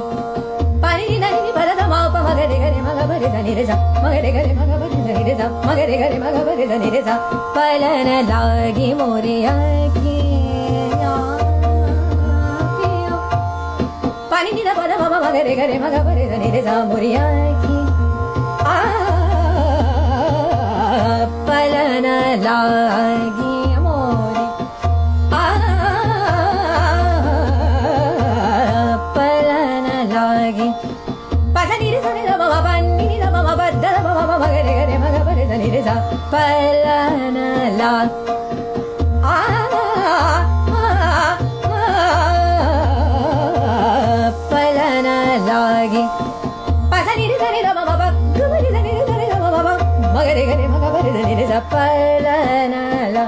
पानी नि धनी पदल मग रे मग रे नि रे सा मग रे मग रे नि रे सा मग रे मग रे नि रे सा पलन लागी मोरी अखिया पियो पानी नि पदल मग रे मग रे नि रे सा मोरी अखिया पलन लागी मोरी पलन लागी पासा नि रे सा नि रे मग पानी नि मग बदल मग रे मग रे नि रे सा पलन ला पलन लागी पासा नि रे सा नि रे मग मग रे नि रे मग रे नि रे सा पलन ला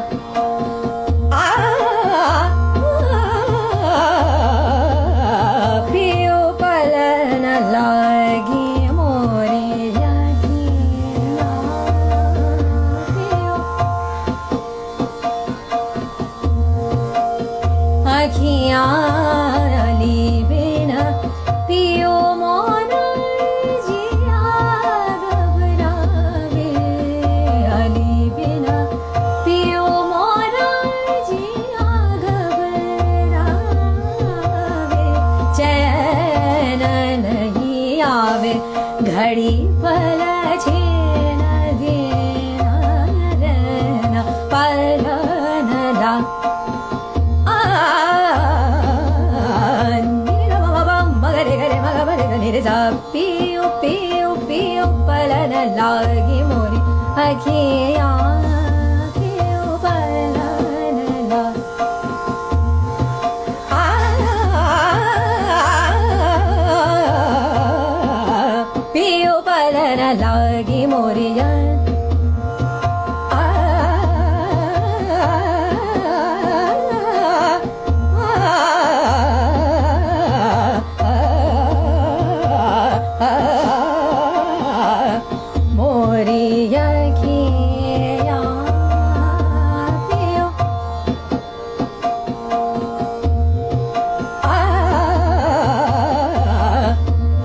पियो पलन लागी मोरी अखिया पियो अखिया ली बिना पियो मोर जिया घबरावे अली बिना पियो मोर जिया घबरावे चैन नहीं आवे घड़ी पल छेन देना रहना पलन ला पियो पियो पियो पलन लागी मोरी अखिया पियो पलन ला पियो पलन लागी मोरी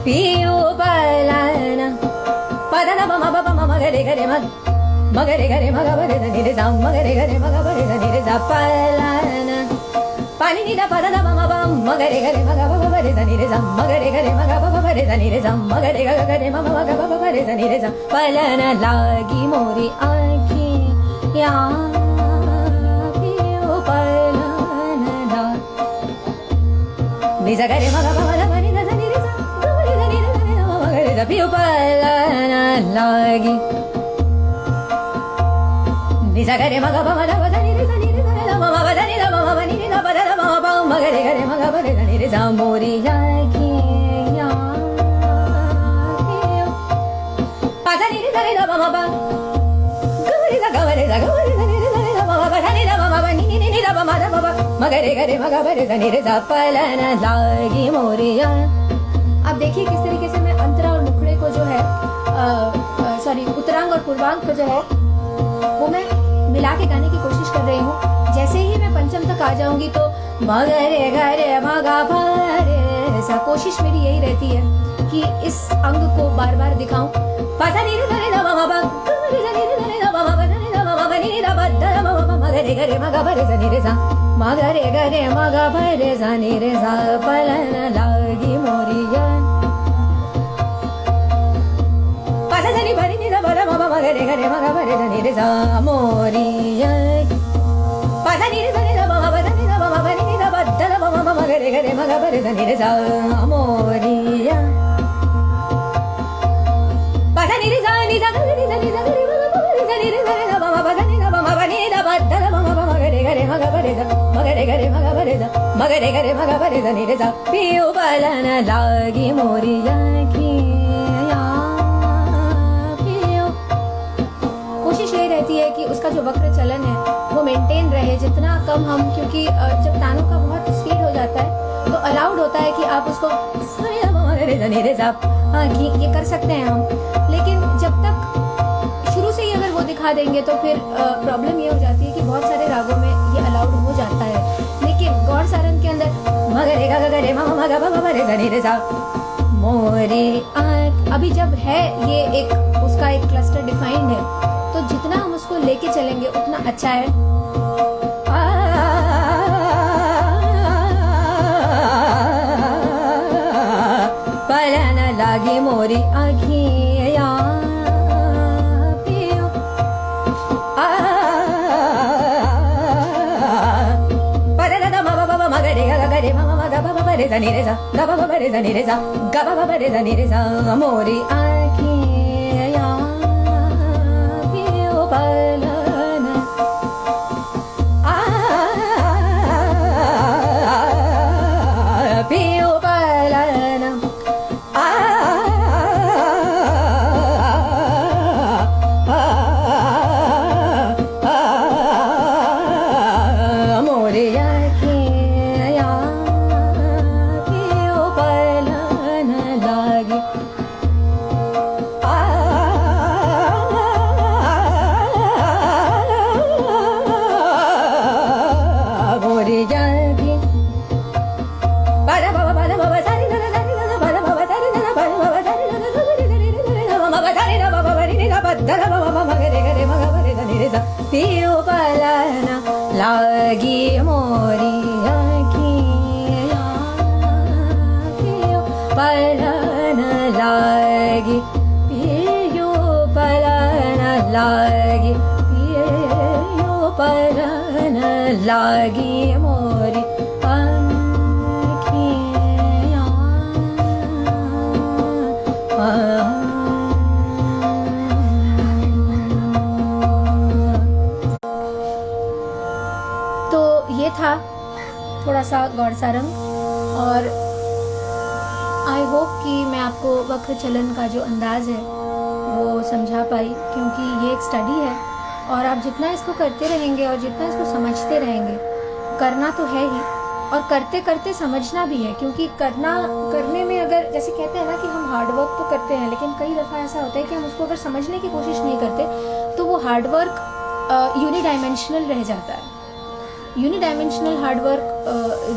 पियो मगरे गरे मग मगरे गरे मग बरे ध नि रे सा मगरे गरे मग बरे ध नि रे सा पलाना पानी नि दा पदा दा मम बम मगरे गरे मग बरे ध नि रे सा मगरे गरे मग बरे ध नि रे सा मगरे गरे मम मग बरे ध नि रे सा पलाना लागी मोरी आँखें यहाँ पियो पलाना ला नि सा गरे मग बरे ध नि रे सा बरे ध नि रे सा मगरे ध पियो पलाना लागी नि सा गरे मग बरे ध नि रे सा नि रे सा मम बरे नि दा मम बनि नि दा बरे दा मम बम मगरे गरे मग बरे ध नि रे सा मोरी आँखें यहाँ पियो पासा नि रे सा रे दा मम बम गरे दा गरे दा गरे दा नि रे सा रे दा मम बरे नि दा मम बनि नि दा मम दा मम मगरे गरे मग बरे ध नि रे सा पलाना लागी मोरी आप देखिए किस तरीके से मैं अंतरा और मुखड़े को जो है सॉरी उत्तरांग और पूर्वांग को जो है वो मैं मिला के गाने की कोशिश कर रही हूँ। जैसे ही मैं पंचम तक आ जाऊंगी तो मगरे गरे मगा भरे सा, कोशिश मेरी यही रहती है कि इस अंग को बार बार दिखाऊं। पासा नी रे सा रे दा मम बम गरे सा नी रे सा रे दा मम बरे नी दा मम बनि नी दा बद्दा दा मम मगरे गरे मगा भरे सा नी रे सा मगरे गरे मगा भरे सा नी रे सा पलाना लागी मोरिया पासा सा नी भरी नी दा बरा मम मगरे गरे मगा भरे सा नी रे सा मोरिया पासा नी रे सा रे दा मम बदा नी दा मम बनि नी दा बद्दा दा मम मगरे गरे मगा भरे सा नी रे सा मोरिया पासा नी रे सा नी दा गरे सा नी दा गरे मगा भरे सा नी रे सा रे दा मम बदा नी दा मम बनि दा बद्दा दा मम मगरे गरे मगा भरे सा मगरे गरे मगा भरे सा मगरे गरे मगा भरे सा नी रे सा पियो पलाना लागी मोरी आँखें पियो। कोशिश यही रहती है कि उसका जो वक्र चलन है वो मेंटेन रहे जितना कम हम, क्योंकि जब तानों का बहुत स्पीड हो जाता है तो अलाउड होता है कि आप उसको हाँ कि ये कर सकते हैं हम, लेकिन जब तक शुरू से ही अगर वो दिखा देंगे तो फिर प्रॉब्लम ये हो जाती है कि बहुत सारे रागों में ये अलाउड हो जाता है। लेकिन गौर सारंग के अंदर मगरे गा गरे मम मगा बरे सा नी रे सा मोरे आँख, अभी जब है ये एक उसका एक क्लस्टर डिफाइंड है तो जितना हम उसको लेके चलेंगे उतना अच्छा है। पलाना लागी मोरी आँखें पियो पदा दा मम बम मगरे गा गरे मम मगा बरे सा नी रे सा गा बरे सा नी रे सा गा बरे सा नी रे सा मोरी आँखें पियो पलाना पियो पलाना मोरे आँखें पियो पलाना लागी मोरे आँखें बड़ा बाबा बड़ा बाबा सारी दा सारी दा बड़ा बाबा सारी दा बड़ा बाबा सारी दा गरे रे रे रे मम बाबा सारी दा बाबा बरी नी दा बद्दा दा बाबा मगरे गरे मगा बरे दा नी रे सा पियो पलाना लागी मोरी आँखें पियो पलाना लागी पियो पलाना लागी पियो पलाना लागी मोरी तो ये था थोड़ा सा गौर सारंग, और आई होप कि मैं आपको वक्र चलन का जो अंदाज है वो समझा पाई, क्योंकि ये एक स्टडी है और आप जितना इसको करते रहेंगे और जितना इसको समझते रहेंगे, करना तो है ही और करते करते समझना भी है, क्योंकि करने में अगर जैसे कहते हैं ना कि हम हार्ड वर्क तो करते हैं, लेकिन कई दफ़ा ऐसा होता है कि हम उसको अगर समझने की कोशिश नहीं करते तो वो हार्ड वर्क यूनिडायमेंशनल रह जाता है। यूनिडायमेंशनल हार्ड वर्क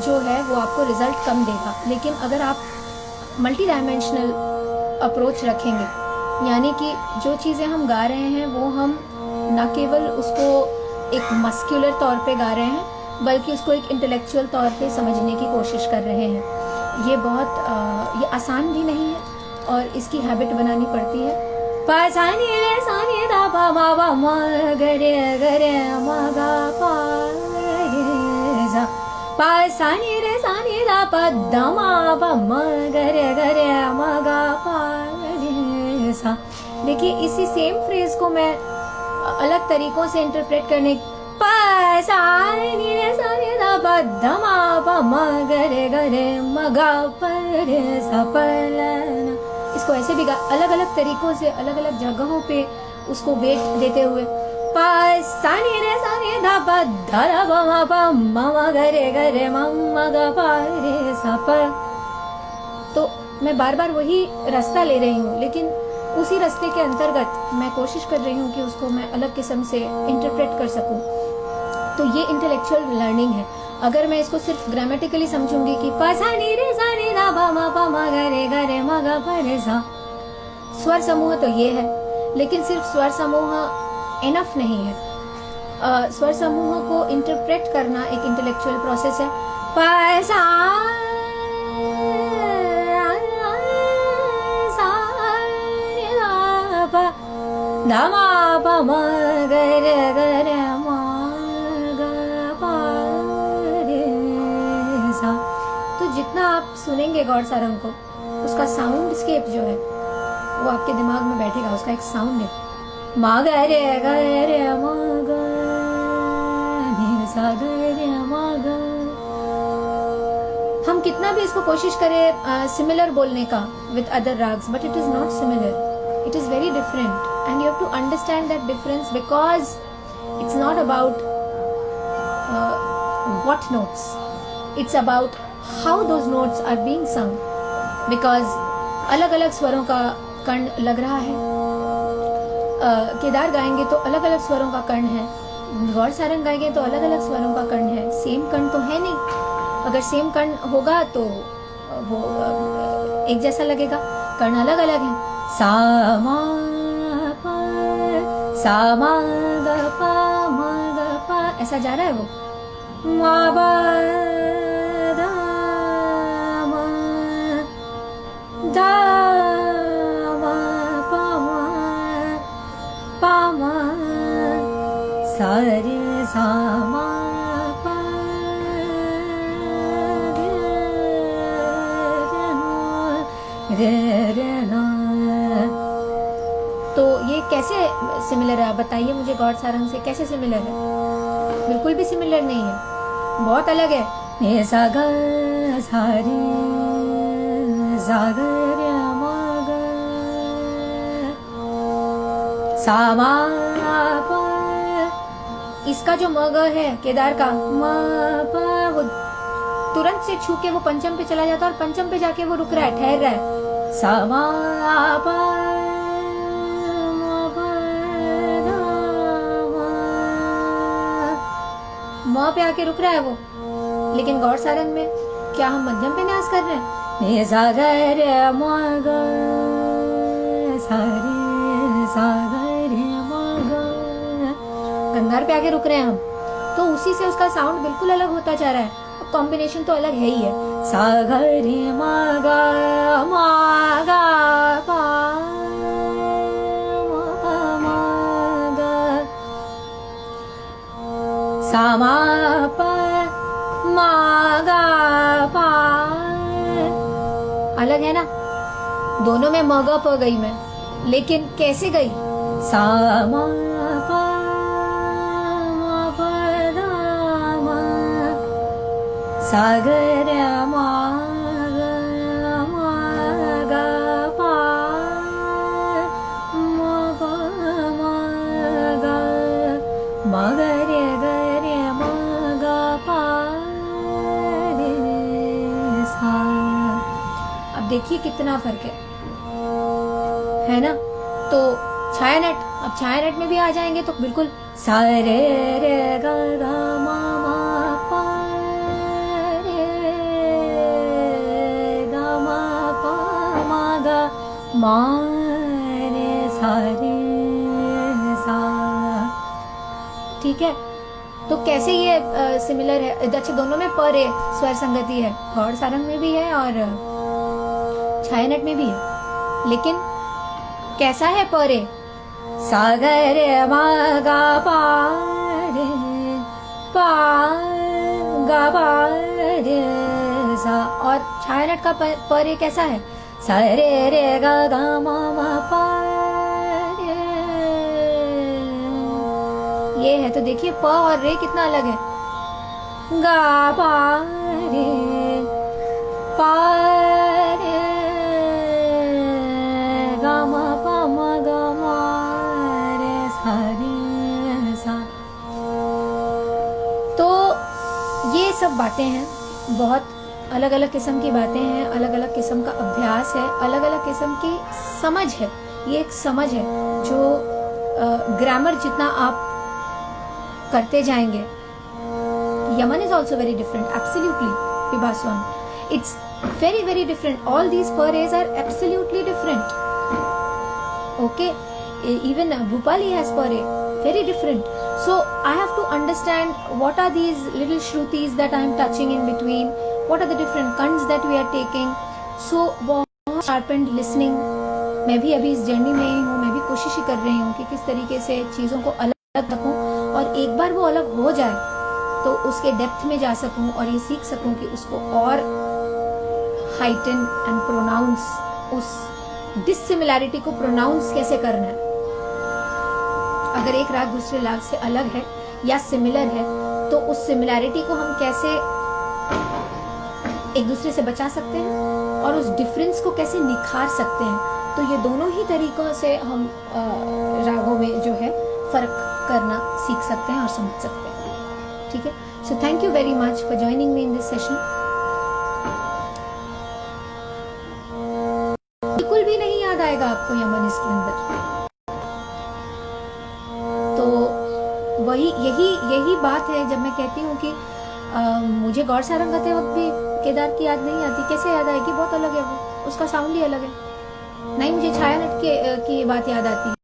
जो है वो आपको रिजल्ट कम देगा, लेकिन अगर आप मल्टी डायमेंशनल अप्रोच रखेंगे यानी कि जो चीज़ें हम गा रहे हैं वो हम न केवल उसको एक मस्कुलर तौर पे गा रहे हैं, बल्कि उसको एक इंटेलेक्चुअल तौर पे समझने की कोशिश कर रहे हैं। ये बहुत ये आसान भी नहीं है और इसकी हैबिट बनानी पड़ती है। पा सा नी रे सा नी दा पा मा पा मा ग रे मा गा पा रे सा, पा सा नी दा पा दा मा पा मा ग रे मा गा पा रे सा। देखिए इसी सेम फ्रेज को मैं अलग तरीकों से इंटरप्रेट करने, पा सा नी दा पा दा मा पा मा ग रे मा गा पा रे सा पा ला ना। इसको ऐसे भी अलग अलग तरीकों से अलग अलग जगहों पे उसको वेट देते हुए, पा सा नी दा पा धा रा पा मा पा मा मा ग रे मा मा गा पा रे सा पा। तो मैं बार बार वही रास्ता ले रही हूँ, लेकिन उसी रास्ते के अंतर्गत मैं कोशिश कर रही हूँ कि उसको मैं अलग किस्म से इंटरप्रेट कर सकूँ। तो ये इंटेलेक्चुअल लर्निंग है। अगर मैं इसको सिर्फ ग्रामेटिकली समझूंगी कि पा सा नी दा पा मा ग रे मा गा पा रे सा, स्वर समूह तो ये है, लेकिन सिर्फ स्वर समूह इनफ नहीं है। स्वर समूह को इंटरप्रेट करना एक इंटेलेक्चुअल प्रोसेस है। पा सा धा मा पा मा ग रे मा गा पा रे सा। तो जितना आप सुनेंगे गौड़ सारंग को, उसका साउंड स्केप जो है वो आपके दिमाग में बैठेगा। उसका एक साउंड है, मा ग रे मा ग नी सा ग रे मा ग। हम कितना भी इसको कोशिश करें सिमिलर बोलने का with other ragas, but it is not similar, it is very different, and you have to understand that difference, because it's not about what notes, it's about how those notes are being sung, because अलग अलग स्वरों का कर्ण लग रहा है। केदार गाएंगे तो अलग अलग स्वरों का कर्ण है, गौड़ सारंग गाएंगे तो अलग अलग स्वरों का कर्ण है। सेम कर्ण तो है नहीं, अगर सेम कर्ण होगा तो वो एक जैसा लगेगा, कर्ण अलग अलग है। सा मा ग पा ऐसा जा रहा है वो, मा बा दा मा दा मा पा मा सा रे सा मा पा रे ना। तो ये कैसे सिमिलर है, आप बताइए मुझे, गौड़ सारंग से कैसे सिमिलर है? बिल्कुल भी सिमिलर नहीं है, बहुत अलग है। ने सा ग सा रे सा ग रे मा ग सा मा पा। इसका जो म ग है केदार का, मा पा, वो तुरंत से छू के वो पंचम पे चला जाता है और पंचम पे जाके वो रुक रहा है, ठहर रहा है। सा मा पा म पे आके रुक रहा है वो, लेकिन गौड़ सारंग में क्या हम मध्यम पे न्यास कर रहे हैं? ने सा ग रे म ग सा रे म ग, गंगार पे आके रुक रहे हैं हम, तो उसी से उसका साउंड बिल्कुल अलग होता जा रहा है। अब कॉम्बिनेशन तो अलग है ही है। सा ग रे म ग पा सा मा पा मा गा पा, अलग है ना, दोनों में म ग प गई मैं, लेकिन कैसे गई? सा मा पा मा पा दा मा सा ग रे मा गा पा मा पा मा गा मा ग रे देखिए कितना फर्क है ना। तो छाया नट, अब छाया नट में भी आ जाएंगे तो बिल्कुल सा रे रे गा गा मा मा पा रे गा मा पा मा गा मा रे सा रे सा। ठीक है, तो कैसे ये सिमिलर है? अच्छा, दोनों में पर है, स्वर संगति है, गौड़ सारंग में भी है और छायानट में भी है, लेकिन कैसा है पर है? सागर मागा पा गा पा रे सा। और छायानट का पर है कैसा है? सा रे रे गा गा मा मा पा रे। ये है, तो देखिए प और रे कितना अलग है। गा पा रे पा रे गा मा पा मा गा मा रे सा रे सा। तो ये सब बातें हैं, बहुत अलग अलग किस्म की बातें हैं, अलग अलग किस्म का अभ्यास है, अलग अलग किस्म की समझ है। ये एक समझ है जो ग्रामर जितना आप करते जाएंगे। Yaman is also very different, absolutely Vibhasvan, it's very very different. All these phrases are absolutely different. Okay, even Bhupali has pare, very different. So I have to understand what are these little shrutis that I am touching in between, what are the different kands that we are taking. So बहुत sharpened listening. मैं भी अभी इस journey में ही हूँ, मैं भी कोशिश ही कर रही हूँ कि किस तरीके से चीज़ों को अलग रखूँ, और एक बार वो अलग हो जाए तो उसके डेप्थ में जा सकूँ और ये सीख सकूँ कि उसको और हाइटन एंड प्रोनाउंस, उस डिसिमिलैरिटी को प्रोनाउंस कैसे करना है। अगर एक राग दूसरे राग से अलग है या सिमिलर है, तो उस सिमिलैरिटी को हम कैसे एक दूसरे से बचा सकते हैं और उस डिफरेंस को कैसे निखार सकते हैं। तो ये दोनों ही तरीकों से हम रागों में जो है फर्क करना सीख सकते हैं और समझ सकते हैं। ठीक है, so thank you very much for joining me in this session. बिल्कुल भी नहीं याद आएगा आपको यमन इसके अंदर। तो वही यही बात है जब मैं कहती हूँ कि मुझे गौड़ सारंग गाते वक्त भी केदार की याद नहीं आती। कैसे याद आएगी? बहुत अलग है वो, उसका साउंड ही अलग है। नहीं मुझे छायानट की बात याद आती है।